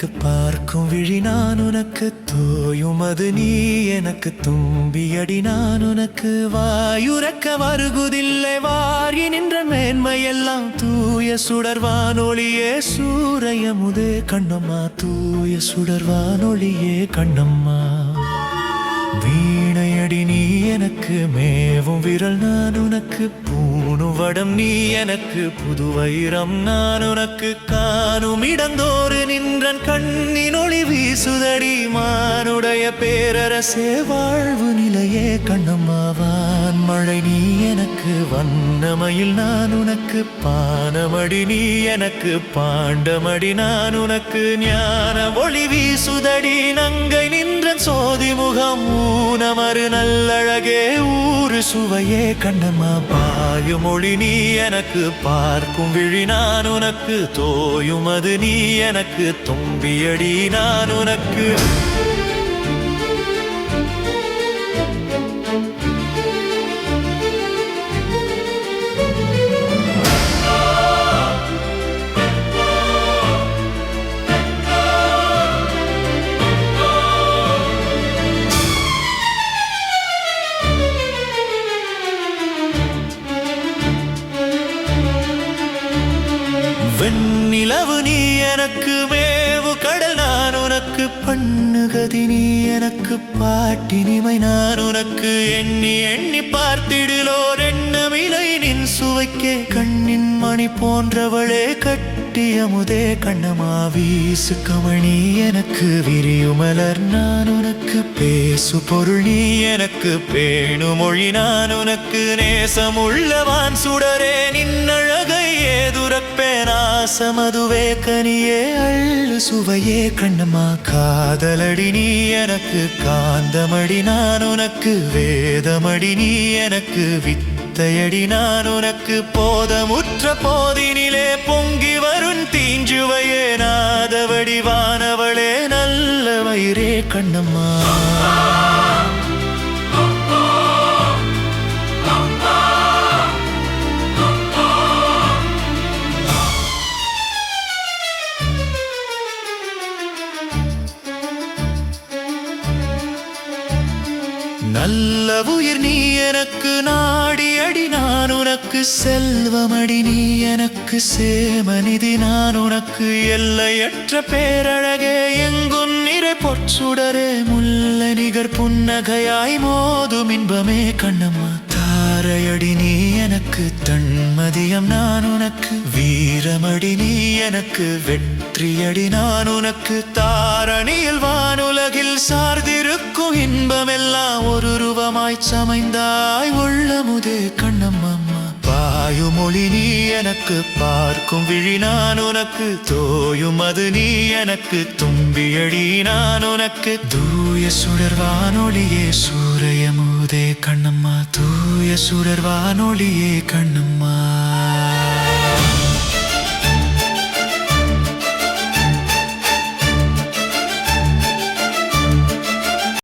எனக்கு பார்க்கும் விழி நான் உனக்கு தோயும் அது நீ எனக்கு தும்பியடி நான் உனக்கு வாயுறக்க வருகுதில்லை வாரி நின்ற மேன்மையெல்லாம் தூய சுடர்வானொளியே சூரையமுதே கண்ணம்மா தூய சுடர்வானொளியே கண்ணம்மா வீணையடி நீ எனக்கு மேவும் விரல் நான் உனக்கு பூணும் வடம் நீ எனக்கு புது வைரம் நான் உனக்கு காணும் இடந்தோறு நின்றன் கண்ணின் ஒளி வீசுதடி மானுடைய பேரரசே வாழ்வு நிலையே கண்ணம்மா வான்மழை நீ எனக்கு வண்ணமயில் நான் உனக்கு பானமடி நீ எனக்கு பாண்டமடி நான் உனக்கு ஞான ஒளி வீசுதடி நங்கை நின்றன் சோதி முகம் ஊனமறு நல்லழகே ஊரு சுவையே கண்ணம்மா பாயும் மொழி நீ எனக்கு பார்க்கும் விழி நான் உனக்கு தோயும் அது நீ எனக்கு தும்பியடி நான் உனக்கு வெண்ணிலவு நீ எனக்கு மேவு கடல் நான் உனக்கு பண்ணுகதி நீ எனக்கு பாட்டினிமை நான் உனக்கு எண்ணி எண்ணி பார்த்திடுலோர் எண்ணமிலை நின் சுவைக்கே கண்ணின் மணி போன்றவளே கட்டியமுதே கண்ணமா வீசு கமணி எனக்கு விரியுமலர் நான் உனக்கு பேசு பொருள் நீ எனக்கு பேணு மொழி நான் உனக்கு நேசமுள்ளவான் சுடரே நின்னழகை ஏதுரப்பேன் ஆசமதுவே கனியே அள்ளு சுவையே கண்ணம்மா காதலடி நீ எனக்கு காந்தமடி நான் உனக்கு வேதமடி நீ எனக்கு வித்தையடி நான் உனக்கு போதமுற்ற போதினிலே பொங்கி வரும் தீஞ்சுவையே நாதவடி வானவளே நல்ல வயிறே கண்ணம்மா நல்ல உயிர் நீ எனக்கு நாடி அடி நான் உனக்கு செல்வமடி நீ எனக்கு சேமநிதி நான் உனக்கு எல்லையற்ற பேரழகே எங்கும் நிறை பொற்சுடரே முல்ல நிகர் புன்னகையாய் மோதும் இன்பமே கண்ணம்மா தாரையடி நீ எனக்கு தன்மதியம் நான் உனக்கு வீரமடி நீ எனக்கு வெற்றியடி நான் உனக்கு தாரணியில் வானுலகில் சார்ந்திருக்கும் இன்பமெல்லாம் ஒரு ரூபமாய் சமைந்தாய் உள்ளமுதே கண்ணம்மா பாயுமொழி நீ எனக்கு பார்க்கும் விழி நான் உனக்கு தோயும் அது நீ எனக்கு தும்பியடி நான் உனக்கு தூய சுடர்வானொளியே சூரையமுதே கண்ணம்மா தூய சுடர்வானொளியே கண்ணம்மா